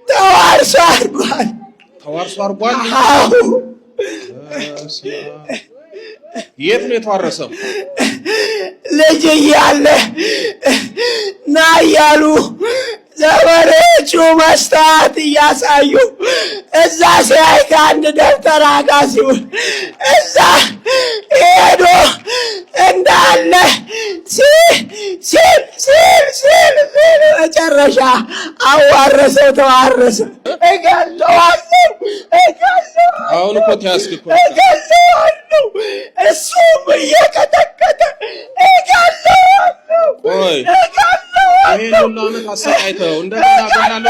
ተዋርሶ አድርጓል። ተዋርሶ አድርጓል? አዎ። የት ነው የተዋረሰው? ልጅ እያለ ና እያሉ ዘመዶቹ መስታወት እያሳዩ እዛ ሲያይ ከአንድ ደብተራ ጋር ሲውል እዛ ሄዶ እንዳለ ሲል መጨረሻ አዋረሰው፣ ተዋረሰ። እገለዋለሁ። አሁን እኮ ተያዝክ እኮ። እገለዋለሁ። እሱም እየቀጠቀጠ እገለዋለሁ። ቆይ ይሄን ሁሉ ዓመት አሰቃይተው እንደገና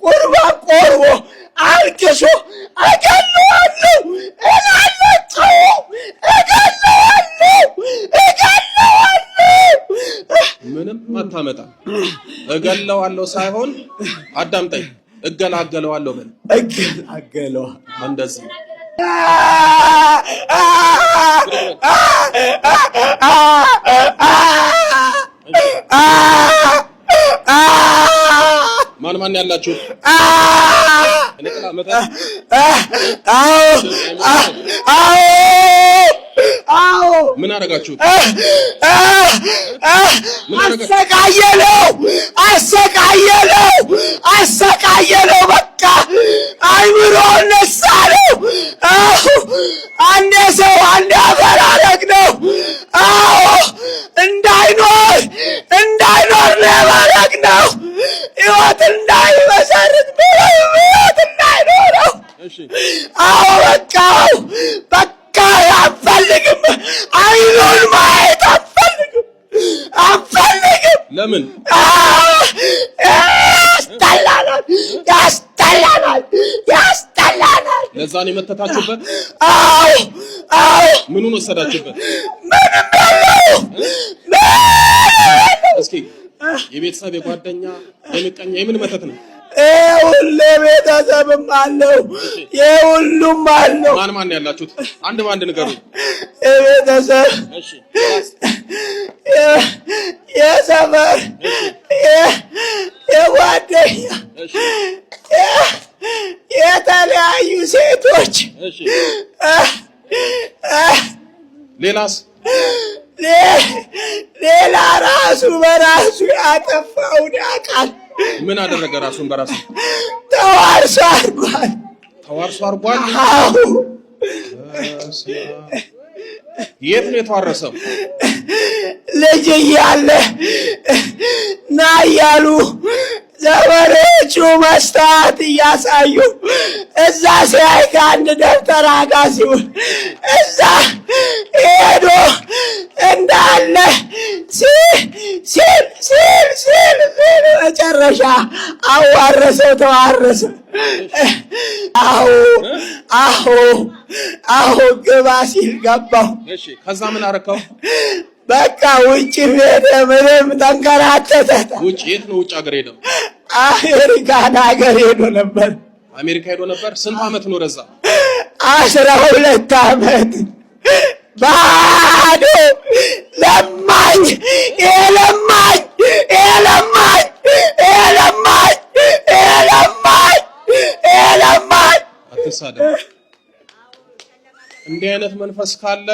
ቁርባን ቆርቦ አልቅሶ እገለዋለሁ እላለሁ። ምንም አታመጣ። እገለዋለሁ ሳይሆን አዳምጠኝ፣ እገላገለዋለሁ በል። እገላገለዋለሁ እንደዚህ ማን ያላችሁ? ምን አደረጋችሁ? አሰቃየለው። በቃ አይምሮ ነሳለው። አንዴ ሰው አንዴ አፈራረቅ ነው። እንዳይኖር ለማድረግ ነው። ሕይወት እንዳይመሰርት ሕይወት እንዳይኖረው። በቃ አልፈልግም። አይኑን ማየት አልፈልግም። ለምን? ያስጠላናል። ለዛ ነው የመተታችሁበት? አዎ። ምኑን ወሰዳችሁበት? ምንም ያለው እስኪ የቤተሰብ የጓደኛ የምቀኛ የምን መተት ነው? ሁሉ ቤተሰብም አለው፣ የሁሉም አለው። ማን ያላችሁት? አንድ ባንድ ንገሩኝ። የቤተሰብ፣ የሰፈር፣ የጓደኛ፣ የተለያዩ ሴቶች። ሌላስ? ሌላ ራሱ በራሱ ያጠፋውን ያውቃል። ምን አደረገ? ራሱን በራሱ ተዋርሶ አድርጓል። ተዋርሶ አድርጓል? አዎ። የት ነው የተዋረሰው? ልጅ እያለ ና እያሉ ዘመዶቹ መስታወት እያሳዩ እዛ ሲያይ ከአንድ ደብተራ ጋር ሲውል እዛ ሄዶ እንዳለ ሲል መጨረሻ አዋረሰው፣ ተዋረሰ። አዎ ግባ ሲል ገባው። እሺ ከዛ ምን አረከው? በቃ ውጭ ሄደ። ምንም ተንከራተተ። ውጭ የት ነው? ውጭ ሀገር ሄደው? አሜሪካን ሀገር ሄዶ ነበር። አሜሪካ ሄዶ ነበር። ስንት ዓመት ነው ረዛ? 12 ዓመት። ባዶ ለማኝ አትሳደብ። እንዲህ አይነት መንፈስ ካለ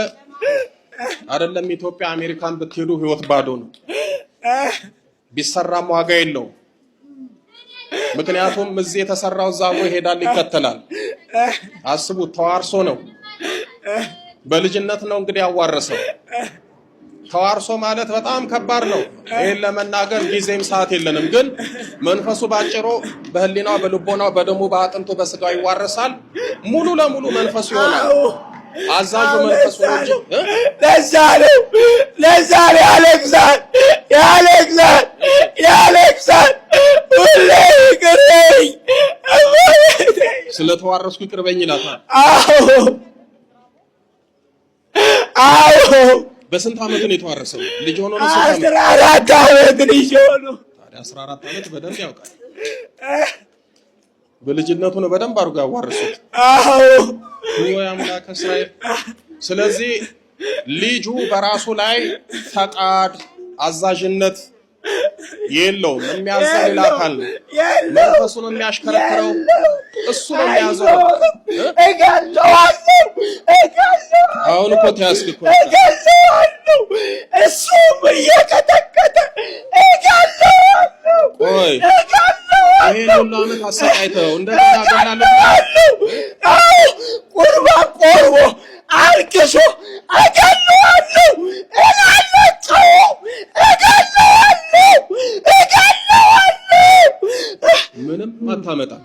አይደለም ኢትዮጵያ አሜሪካን ብትሄዱ ህይወት ባዶ ነው። ቢሰራም ዋጋ የለው። ምክንያቱም እዚህ የተሰራው ዛው ይሄዳል ይከተላል። አስቡት፣ ተዋርሶ ነው። በልጅነት ነው እንግዲህ ያዋረሰው። ተዋርሶ ማለት በጣም ከባድ ነው። ይሄን ለመናገር ጊዜም ሰዓት የለንም። ግን መንፈሱ ባጭሩ በህሊናው፣ በልቦናው፣ በደሙ፣ በአጥንቱ፣ በስጋው ይዋረሳል። ሙሉ ለሙሉ መንፈሱ ይሆናል። አዛዡ መንፈሱ ነው እንጂ ለዛ ያለቅሳል። ሁሌ ይቅርበኝ፣ ስለተዋረስኩ ይቅርበኝ ይላታል። አዎ። በስንት ዓመት ነው የተዋረሰው? ልጅ ሆኖ ነው? 14 ዓመት ልጅ ሆኖ። ታዲያ 14 ዓመት በደንብ ያውቃል። በልጅነቱ ነው በደንብ አድርጎ ያዋረሱት። አዎ ወይ አምላክ እስራኤል። ስለዚህ ልጁ በራሱ ላይ ፈቃድ፣ አዛዥነት የለውም። የሚያዘው ሌላ አካል ነው። መንፈሱ ነው የሚያሽከረክረው። እሱ ነው የሚያዘው። አሁን እኮ ተያዝክ እኮ እሱም እየቀጠቀጠ እገለዋለሁ። ቆይ ይሄን ሁሉ ዓመት አሰቃይተው እንደገና ገላለሁ። ቁርባን ቆርቦ አልቅሶ እገለዋለሁ እላለሁ። ምንም አታመጣም።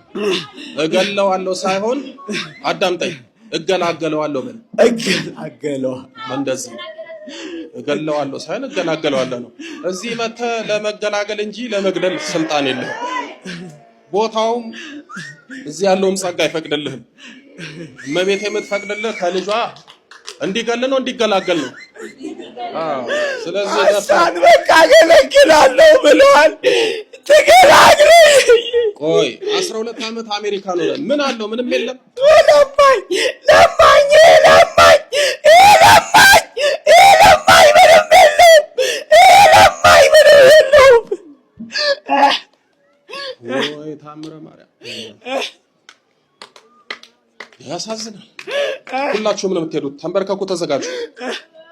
እገለዋለሁ ሳይሆን አዳምጠኝ፣ እገላገለዋለሁ በል። እገላገለዋለሁ እንደዚህ እገለዋለሁ ሳይሆን እገላገለዋለሁ ነው። እዚህ መተህ ለመገላገል እንጂ ለመግደል ስልጣን የለም። ቦታውም እዚህ ያለውም ጸጋ አይፈቅድልህም። እመቤት የምትፈቅድልህ ከልጇ እንዲገል ነው እንዲገላገል ነው። ስለዚህ አሳን በቃ ገለግላለሁ ብለዋል። ተገላግለ ቆይ 12 ዓመት አሜሪካ ነው። ምን አለው? ምንም የለም። ለማኝ ለማኝ ለማኝ ለማኝ ለማኝ ምንም የለም። ለማኝ ምንም የለም። ወይ ታምረ ማርያም ያሳዝናል። ሁላችሁም ነው የምትሄዱት። ተንበርከኩ፣ ተዘጋጁ።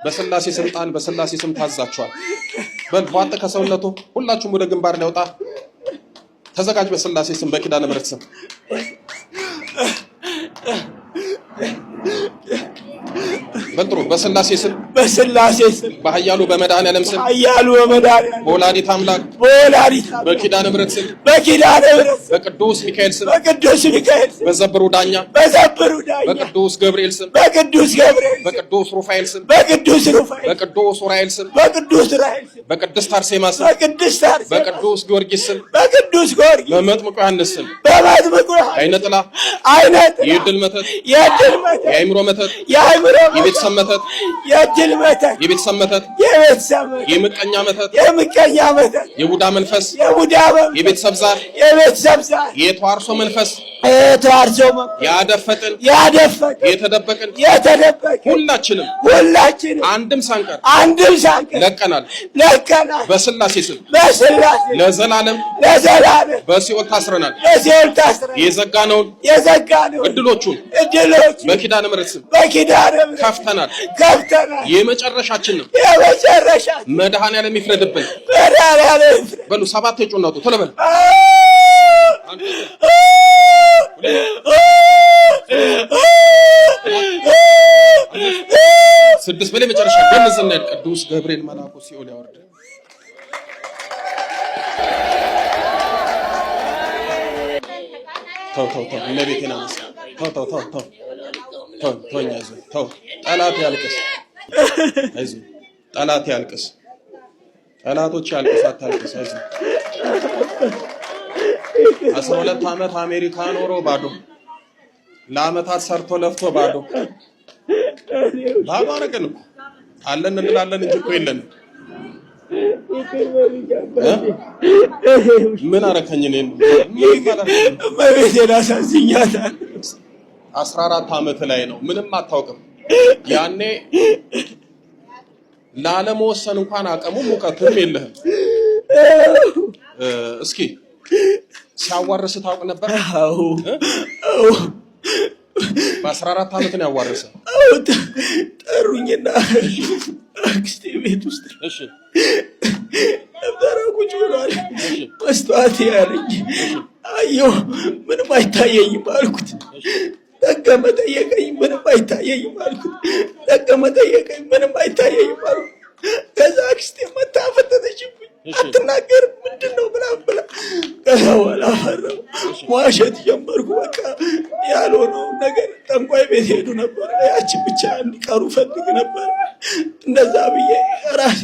በስላሴ ስልጣን በስላሴ ስም ታዛችኋል። በል ዋጥ ከሰውነቱ ሁላችሁም ወደ ግንባር ላይ ወጣ። ተዘጋጅ። በስላሴ ስም በኪዳነ ምሕረት ስም በጥሩ በስላሴ ስም በኃያሉ በመድኃኒዓለም ስም በወላዲተ አምላክ በኪዳነ ምሕረት ስም በቅዱስ ሚካኤል ስም በዘብሩ ዳኛ በቅዱስ ገብርኤል ስም በቅዱስ ሩፋኤል ስም በቅዱስ ኡራኤል ስም በቅድስት አርሴማ ስም በቅዱስ ጊዮርጊስ ስም በመጥምቁ ዮሐንስ ስም አይነ ጥላ የድል መተት የአእምሮ መተት የቤተሰብ መተት የቤተሰብ መተት የምቀኛ መተት የቡዳ መንፈስ የቤተሰብ ዛር የተዋርሶ መንፈስ ያደፈጥን የተደበቅን ሁላችንም አንድም ሳንቀር ለቀናል። በስላሴ ስም ለዘላለም በሲኦል ታስረናል። የዘጋነውን እድሎቹን በኪዳነ ምሕረት ስም ከፍተናል። የመጨረሻችን ነው። መድኃኒዓለም ይፍረድብን። በሉ 7 የጮህ ቶሎ በል። ስድስት በላይ መጨረሻ ገንዘና ቅዱስ ገብርኤል መልአኩ ሲኦል ያወርድ። ተው እመቤቴን አመስግን። ተው ጠላት ያልቅስ። አይዞህ ጠላት ያልቅስ። ጠላቶች ያልቅስ፣ አታልቅስ። አይዞህ 12 ዓመት አሜሪካ ኖሮ ባዶ፣ ለዓመታት ሰርቶ ለፍቶ ባዶ አረገን እኮ። አለን እንላለን እንጂ እኮ የለንም። ምን አረከኝ እኔን? እመቤቴን አሳዝኛታል። 14 ዓመት ላይ ነው። ምንም አታውቅም። ያኔ ላለመወሰን እንኳን አቅሙም እውቀቱም የለህም። እስኪ ሲያዋርስ ታውቅ ነበር? አዎ በ14 ዓመት ነው ያዋርሰ። ጠሩኝና አክስቴ ቤት ውስጥ ነበረ ቁጭ ብሏል። መስተዋት ያለኝ አየሁ፣ ምንም አይታየኝም አልኩት። ደገመ ጠየቀኝ፣ ምንም አይታየኝም አልኩት። ደገመ ጠየቀኝ፣ ምንም አይታየኝም አልኩት። ከዛ አክስቴ መታ ፈተተችብኝ። አትናገርም ምንድን ነው ምናምን ብላ ከዛ በኋላ ፈራሁ። መዋሸት ጀመርኩ። በቃ ያልሆነውን ነገር ጠንቋይ ቤት ሄዱ ነበር፣ ያችን ብቻ እንዲቀሩ ፈልግ ነበር። እንደዛ ብዬ ራሴ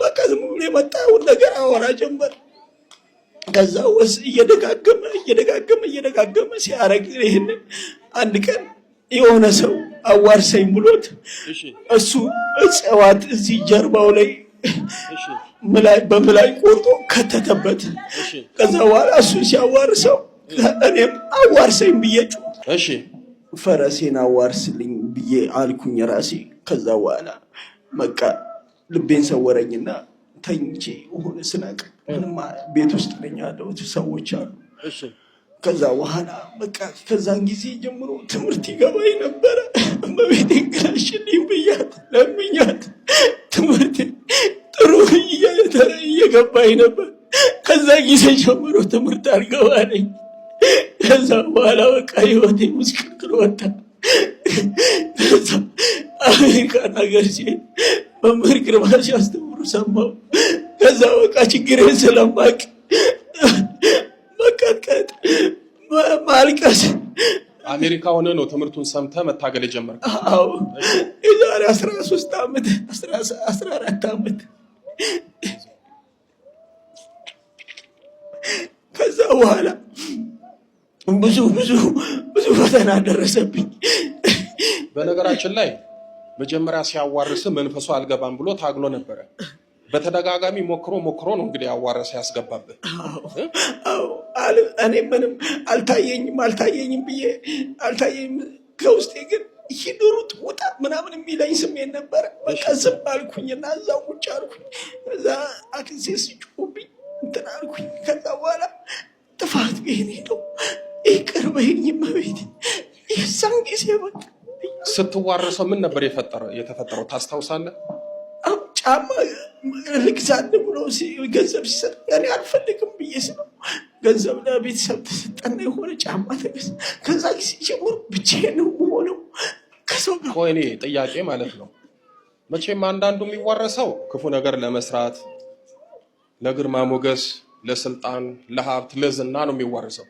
በቃ ዝም ብሎ የመጣውን ነገር አወራ ጀመር። ከዛ ወስ እየደጋገመ ሲያረግ ይሄንን አንድ ቀን የሆነ ሰው አዋርሰኝ ብሎት እሱ እጽዋት እዚህ ጀርባው ላይ በምላይ ቆርጦ ከተተበት። ከዛ በኋላ እሱ ሲያዋርሰው እኔም አዋርሰኝ ብዬ ፈረሴን አዋርስልኝ ብዬ አልኩኝ ራሴ። ከዛ በኋላ በቃ ልቤን ሰወረኝና ተኝቼ ሆነ ስናቅ ምንም ቤት ውስጥ ነኝ ያለሁት፣ ሰዎች አሉ። ከዛ በኋላ በቃ ከዛን ጊዜ ጀምሮ ትምህርት ይገባኝ ነበረ። እመቤቴ ክላሽልኝ ብያት ለምኛት ትምህርት ጥሩ እየገባኝ ነበር። ከዛ ጊዜ ጀምሮ ትምህርት አልገባለኝ። ከዛ በኋላ በቃ ህይወቴ ምስቅልቅል ወጣ። ከዛ አሜሪካን ሀገር ሲሄድ መምህር ግርማ ሲያስተምሩ ሰማሁ። ከዛ በቃ ችግሬን ስለማቅ መቀጥቀጥ፣ ማልቀስ። አሜሪካ ሆነ ነው ትምህርቱን ሰምተህ መታገል የጀመርከው? አዎ የዛሬ 13 ዓመት 14 ዓመት። ከዛ በኋላ ብዙ ፈተና ደረሰብኝ። በነገራችን ላይ መጀመሪያ ሲያዋርስ መንፈሱ አልገባም ብሎ ታግሎ ነበረ። በተደጋጋሚ ሞክሮ ነው እንግዲህ ያዋረሰ ያስገባብህ። እኔ ምንም አልታየኝም ብዬ አልታየኝም። ከውስጤ ግን ሂዱሩት ውጣ ምናምን የሚለኝ ስሜት ነበረ። በቃ ዝም አልኩኝና እዛው ቁጭ አልኩኝ። እዛ አክሴ ስጭቁብኝ እንትን አልኩኝ። ከዛ በኋላ ጥፋት ቤኔ ነው ይቅር በይኝ እመቤቴ። የዛን ጊዜ በቃ ስትዋረሰው ምን ነበር የተፈጠረው ታስታውሳለህ? ጫማ ልግዛት ብሎ ገንዘብ ሲሰጥ እኔ አልፈልግም ብዬ ስለው ገንዘብ ለቤተሰብ ተሰጠና የሆነ ጫማ ተገዛ። ከዛ ጊዜ ጀምሮ ብቻዬን ነው የምሆነው ከሰው ጋር። ቆይ እኔ ጥያቄ ማለት ነው መቼም አንዳንዱ የሚዋረሰው ክፉ ነገር ለመስራት፣ ለግርማ ሞገስ፣ ለስልጣን፣ ለሀብት፣ ለዝና ነው የሚዋረሰው።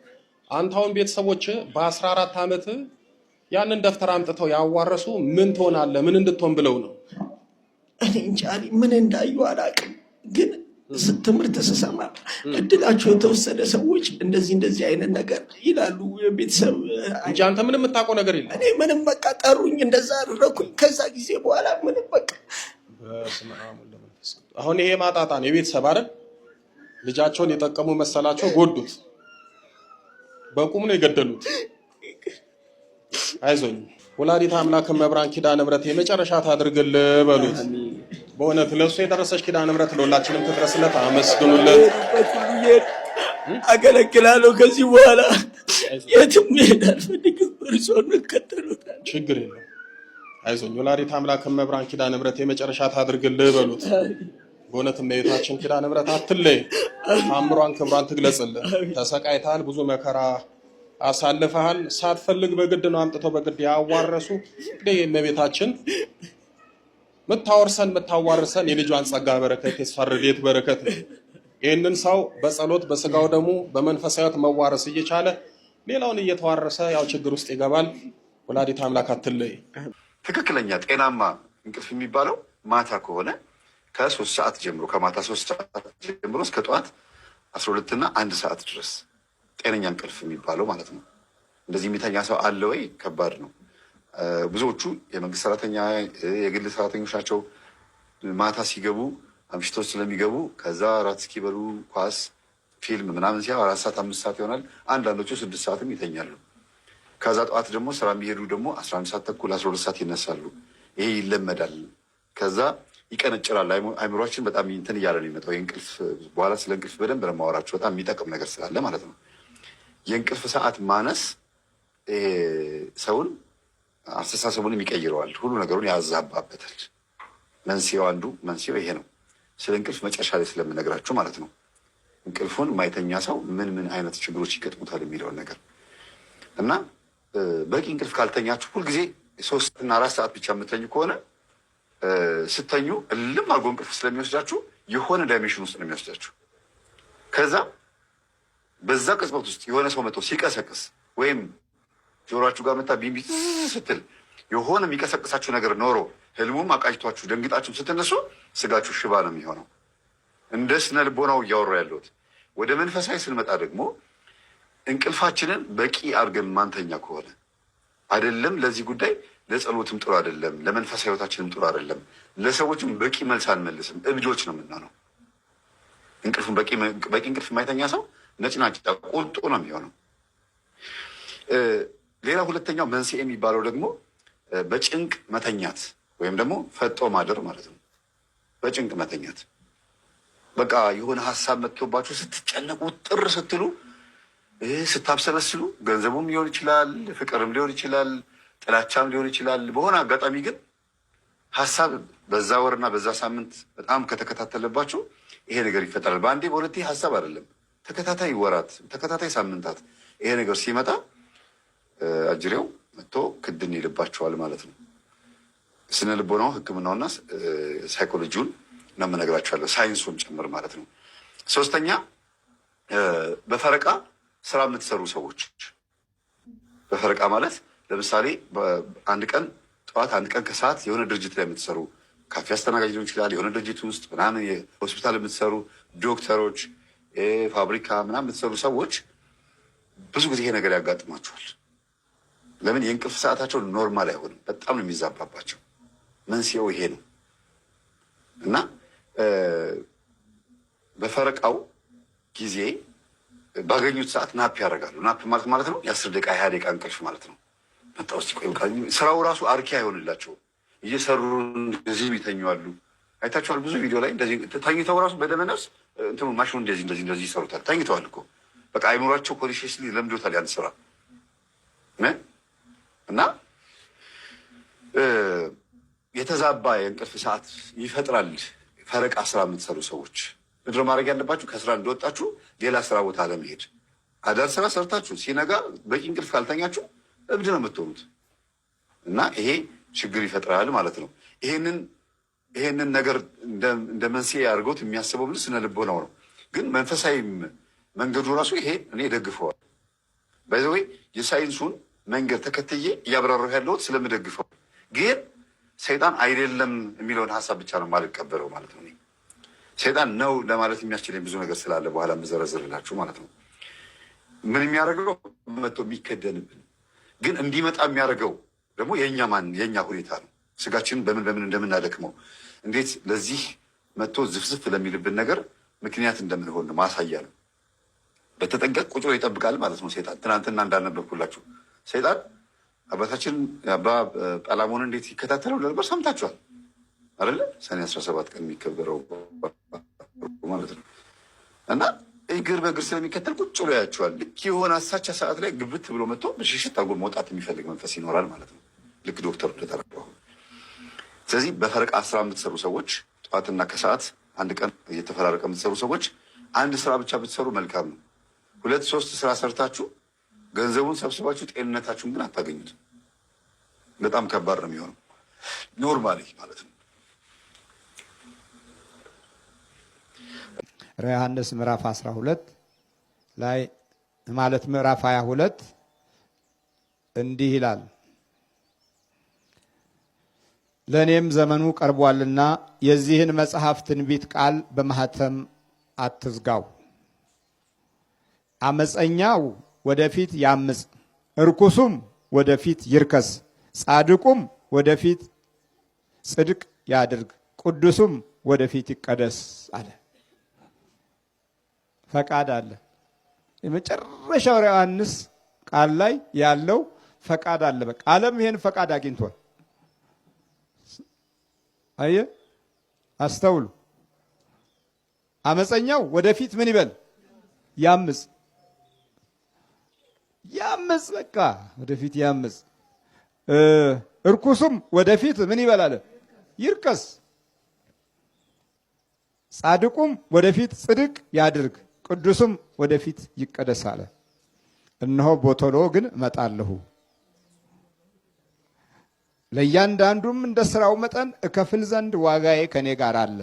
አንተ አሁን ቤተሰቦች በ14 ዓመት ያንን ደብተር አምጥተው ያዋረሱ ምን ትሆናለህ? ምን እንድትሆን ብለው ነው? እኔ እንጃ ምን እንዳዩ አላውቅም። ግን ትምህርት ስሰማ እድላቸው የተወሰደ ሰዎች እንደዚህ አይነት ነገር ይላሉ። የቤተሰብ እንጂ አንተ ምንም የምታውቀው ነገር የለም። እኔ ምንም በቃ ጠሩኝ፣ እንደዛ አደረኩኝ። ከዛ ጊዜ በኋላ ምንም በቃ አሁን ይሄ ማጣጣ ነው የቤተሰብ አይደል? ልጃቸውን የጠቀሙ መሰላቸው ጎዱት፣ በቁም ነው የገደሉት። አይዞኝ ወላዲተ አምላክ መብራን ኪዳነ ምሕረት የመጨረሻ ታድርግልህ በሉት። በእውነት ለእሱ የደረሰች ኪዳነ ምሕረት ለሁላችንም ትድረስለት። አመስግኑለት። አገለግላለሁ። ከዚህ በኋላ የትም መሄድ አልፈልግም። እርሶን እከተሎታል። ችግር የለም። አይዞኝ ወላዲተ አምላክ መብራን ኪዳነ ምሕረት የመጨረሻ ታድርግልህ በሉት። በእውነት እመቤታችን ኪዳነ ምሕረት አትለይ፣ ታምሯን ክብሯን ትግለጽልህ። ተሰቃይተሃል፣ ብዙ መከራ አሳልፈሃል። ሳትፈልግ በግድ ነው አምጥተው በግድ ያዋረሱ። እንግዲህ እመቤታችን ምታዋርሰን የልጇን ጸጋ በረከት የስፈርዴት በረከት ነው። ይህንን ሰው በጸሎት በስጋው ደግሞ በመንፈሳዊት መዋረስ እየቻለ ሌላውን እየተዋረሰ ያው ችግር ውስጥ ይገባል። ወላዲተ አምላክ አትለይ። ትክክለኛ ጤናማ እንቅልፍ የሚባለው ማታ ከሆነ ከ3 ሰዓት ጀምሮ ከማታ 3 ሰዓት ጀምሮ እስከ ጠዋት 12 እና 1 ሰዓት ድረስ ጤነኛ እንቅልፍ የሚባለው ማለት ነው። እንደዚህ የሚተኛ ሰው አለ ወይ? ከባድ ነው። ብዙዎቹ የመንግስት ሰራተኛ የግል ሰራተኞች ናቸው። ማታ ሲገቡ አምሽተው ስለሚገቡ ከዛ እራት እስኪበሉ ኳስ፣ ፊልም ምናምን ሲያ 4 ሰዓት 5 ሰዓት ይሆናል። አንዳንዶቹ 6 ሰዓትም ይተኛሉ። ከዛ ጠዋት ደግሞ ስራ የሚሄዱ ደግሞ 11 ሰዓት ተኩል 12 ሰዓት ይነሳሉ። ይሄ ይለመዳል። ከዛ ይቀነጭራል። አይምሯችን በጣም እንትን እያለ ነው የሚመጣው። የእንቅልፍ በኋላ ስለ እንቅልፍ በደንብ ለማወራቸው በጣም የሚጠቅም ነገር ስላለ ማለት ነው። የእንቅልፍ ሰዓት ማነስ ሰውን አስተሳሰቡንም ይቀይረዋል። ሁሉ ነገሩን ያዛባበታል። አንዱ መንስኤው ይሄ ነው። ስለ እንቅልፍ መጨረሻ ላይ ስለምነግራችሁ ማለት ነው። እንቅልፉን የማይተኛ ሰው ምን አይነት ችግሮች ይገጥሙታል የሚለውን ነገር እና በቂ እንቅልፍ ካልተኛችሁ ሁልጊዜ 3 እና 4 ሰዓት ብቻ የምተኙ ከሆነ ስተኙ እልም አድርጎ እንቅልፍ ስለሚወስዳችሁ የሆነ ዳይሜንሽን ውስጥ ነው የሚወስዳችሁ። ከዛ በዛ ቅጽበት ውስጥ የሆነ ሰው መጥቶ ሲቀሰቅስ ወይም ጆሮአችሁ ጋር መታ ቢምቢ ስትል የሆነ የሚቀሰቅሳችሁ ነገር ኖሮ ህልሙም አቃጅቷችሁ ደንግጣችሁ ስትነሱ ስጋችሁ ሽባ ነው የሚሆነው። እንደ ስነ ልቦናው እያወራ ያለሁት። ወደ መንፈሳዊ ስንመጣ ደግሞ እንቅልፋችንን በቂ አድርገን ማንተኛ ከሆነ አይደለም ለዚህ ጉዳይ ለጸሎትም ጥሩ አይደለም፣ ለመንፈሳዊ ህይወታችንም ጥሩ አይደለም፣ ለሰዎችም በቂ መልስ አንመልስም፣ እብዶች ነው የምንሆነው። እንቅልፉን በቂ እንቅልፍ የማይተኛ ሰው ነጭናጭ ቁርጡ ነው የሚሆነው። ሌላ ሁለተኛው መንስኤ የሚባለው ደግሞ በጭንቅ መተኛት ወይም ደግሞ ፈጦ ማደር ማለት ነው። በጭንቅ መተኛት በቃ የሆነ ሀሳብ መጥቶባችሁ ስትጨነቁ ጥር ስትሉ ስታብሰለስሉ ገንዘቡም ሊሆን ይችላል፣ ፍቅርም ሊሆን ይችላል፣ ጥላቻም ሊሆን ይችላል። በሆነ አጋጣሚ ግን ሀሳብ በዛ ወርና በዛ ሳምንት በጣም ከተከታተለባችሁ ይሄ ነገር ይፈጠራል። በአንዴ በሁለቴ ሀሳብ አይደለም፣ ተከታታይ ወራት፣ ተከታታይ ሳምንታት ይሄ ነገር ሲመጣ አጅሬው መጥቶ ክድን ይልባቸዋል ማለት ነው። ስነ ልቦናው ሕክምናውና ሳይኮሎጂውን ነው የምነግራችኋለሁ፣ ሳይንሱን ጭምር ማለት ነው። ሶስተኛ በፈረቃ ስራ የምትሰሩ ሰዎች። በፈረቃ ማለት ለምሳሌ አንድ ቀን ጠዋት አንድ ቀን ከሰዓት የሆነ ድርጅት ላይ የምትሰሩ ካፌ አስተናጋጅ ሊሆን ይችላል፣ የሆነ ድርጅት ውስጥ ምናምን የሆስፒታል የምትሰሩ ዶክተሮች፣ ፋብሪካ ምናምን የምትሰሩ ሰዎች ብዙ ጊዜ ይሄ ነገር ያጋጥማቸዋል። ለምን? የእንቅልፍ ሰዓታቸው ኖርማል አይሆንም፣ በጣም ነው የሚዛባባቸው። መንስኤው ይሄ ነው እና በፈረቃው ጊዜ ባገኙት ሰዓት ናፕ ያደርጋሉ። ናፕ ማለት ነው የ10 ደቂቃ 20 ደቂቃ እንቅልፍ ማለት ነው። መጣ ውስጥ ቆይ ስራው ራሱ አርኪ አይሆንላቸውም። እየሰሩ እንደዚህ ይተኛሉ። አይታችኋል? ብዙ ቪዲዮ ላይ እንደዚህ ተኝተው ራሱ በደመነፍስ እንትኑ ማሽኑ እንደዚህ ይሰሩታል። ተኝተዋል እኮ በቃ አይምሯቸው ኮንሺየስሊ ለምዶታል ያን ስራ እና የተዛባ የእንቅልፍ ሰዓት ይፈጥራል። ፈረቃ ስራ የምትሰሩ ሰዎች ምድር ማድረግ ያለባችሁ ከስራ እንደወጣችሁ ሌላ ስራ ቦታ ለመሄድ አዳር ስራ ሰርታችሁ ሲነጋ በቂ እንቅልፍ ካልተኛችሁ እብድ ነው የምትሆኑት እና ይሄ ችግር ይፈጥራል ማለት ነው። ይሄንን ነገር እንደ መንስኤ አድርገውት የሚያስበው ብል ስነ ልቦናው ነው። ግን መንፈሳዊ መንገዱ ራሱ ይሄ እኔ ደግፈዋል። ባይዘዌ የሳይንሱን መንገድ ተከትዬ እያብራራሁ ያለሁት ስለምደግፈው፣ ግን ሰይጣን አይደለም የሚለውን ሀሳብ ብቻ ነው የማልቀበለው ማለት ነው። ሰይጣን ነው ለማለት የሚያስችለኝ ብዙ ነገር ስላለ በኋላ የምዘረዝርላችሁ ማለት ነው። ምን የሚያደርገው መጥቶ የሚከደንብን ግን እንዲመጣ የሚያደርገው ደግሞ የእኛ ሁኔታ ነው። ስጋችንን በምን እንደምናደክመው እንዴት ለዚህ መጥቶ ዝፍዝፍ ለሚልብን ነገር ምክንያት እንደምንሆን ነው ማሳያ ነው። በተጠንቀቅ ቁጭ ብሎ ይጠብቃል ማለት ነው ሰይጣን። ትናንትና እንዳነበብኩላችሁ ሰይጣን አባታችን አባ ጳላሞን እንዴት ይከታተለው ነበር ሰምታችኋል አይደለ? ሰኔ 17 ቀን የሚከበረው ማለት ነው እና እግር በእግር ስለሚከተል ቁጭ ብሎ ያያቸዋል። ልክ የሆነ አሳቻ ሰዓት ላይ ግብት ብሎ መጥቶ ብሽሽት አጉል መውጣት የሚፈልግ መንፈስ ይኖራል ማለት ነው፣ ልክ ዶክተሩ እንደተረዳው። ስለዚህ በፈረቃ ስራ የምትሰሩ ሰዎች ጠዋትና ከሰዓት አንድ ቀን እየተፈራረቀ የምትሰሩ ሰዎች አንድ ስራ ብቻ ብትሰሩ መልካም ነው። 2-3 ስራ ሰርታችሁ ገንዘቡን ሰብስባችሁ ጤንነታችሁን ግን አታገኙት። በጣም ከባድ ነው የሚሆነው ኖርማሊ ማለት ነው። ዮሐንስ ምዕራፍ 12 ላይ ማለት ምዕራፍ 22 እንዲህ ይላል፣ ለእኔም ዘመኑ ቀርቧልና የዚህን መጽሐፍ ትንቢት ቃል በማኅተም አትዝጋው። አመፀኛው ወደፊት ያምፅ፣ እርኩሱም ወደፊት ይርከስ፣ ጻድቁም ወደፊት ጽድቅ ያድርግ፣ ቅዱሱም ወደፊት ይቀደስ አለ። ፈቃድ አለ። የመጨረሻው ዮሐንስ ቃል ላይ ያለው ፈቃድ አለ። በቃ ዓለም ይሄን ፈቃድ አግኝቷል። አየ አስተውሉ። አመፀኛው ወደፊት ምን ይበል? ያምፅ። በቃ ወደፊት ያምፅ። እርኩሱም ወደፊት ምን ይበል አለ? ይርከስ። ጻድቁም ወደፊት ጽድቅ ያድርግ፣ ቅዱስም ወደፊት ይቀደስ አለ። እነሆ በቶሎ ግን እመጣለሁ፣ ለእያንዳንዱም እንደ ስራው መጠን እከፍል ዘንድ ዋጋዬ ከኔ ጋር አለ።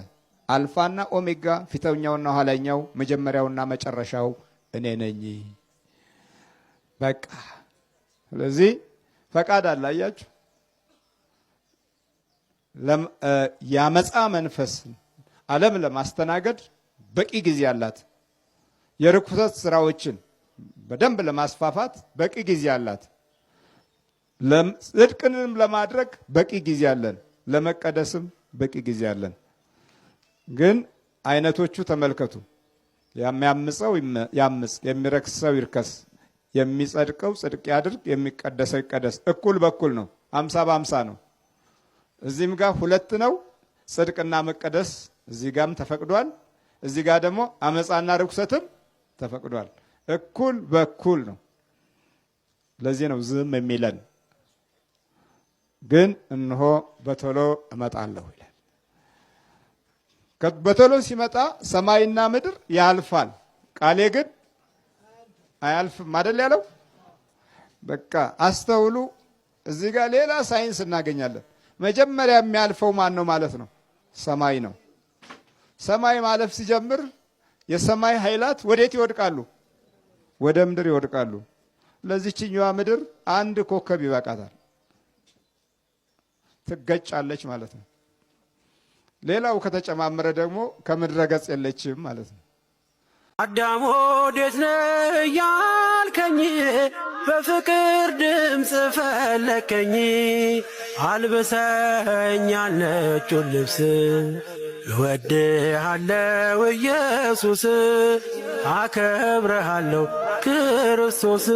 አልፋና ኦሜጋ፣ ፊተኛውና ኋለኛው፣ መጀመሪያውና መጨረሻው እኔ ነኝ። በቃ ስለዚህ ፈቃድ አለ። አያችሁ፣ ያመፃ መንፈስ ዓለም ለማስተናገድ በቂ ጊዜ አላት። የርኩሰት ስራዎችን በደንብ ለማስፋፋት በቂ ጊዜ አላት። ጽድቅንም ለማድረግ በቂ ጊዜ አለን። ለመቀደስም በቂ ጊዜ አለን። ግን አይነቶቹ ተመልከቱ። የሚያምፀው ያምፅ፣ የሚረክሰው ይርከስ፣ የሚጸድቀው ጽድቅ ያድርግ፣ የሚቀደሰው ይቀደስ። እኩል በኩል ነው። 50 በ50 ነው። እዚህም ጋር 2 ነው። ጽድቅና መቀደስ እዚህ ጋርም ተፈቅዷል። እዚህ ጋር ደግሞ አመፃና ርኩሰትም ተፈቅዷል። እኩል በኩል ነው። ለዚህ ነው ዝም የሚለን። ግን እነሆ በቶሎ እመጣለሁ ይላል። በቶሎ ሲመጣ ሰማይና ምድር ያልፋል፣ ቃሌ ግን አያልፍም አይደል ያለው? በቃ አስተውሉ። እዚህ ጋር ሌላ ሳይንስ እናገኛለን። መጀመሪያ የሚያልፈው ማን ነው ማለት ነው? ሰማይ ነው። ሰማይ ማለፍ ሲጀምር የሰማይ ኃይላት ወዴት ይወድቃሉ? ወደ ምድር ይወድቃሉ። ለዚህችኛዋ ምድር አንድ ኮከብ ይበቃታል፣ ትገጫለች ማለት ነው። ሌላው ከተጨማመረ ደግሞ ከምድረ ገጽ የለችም ማለት ነው። አዳም ወዴት ነህ ያልከኝ፣ በፍቅር ድምፅ ፈለከኝ። አልብሰኛል ነጩን ልብስ፣ እወድሃለሁ ኢየሱስ፣ አከብረሃለሁ ክርስቶስ።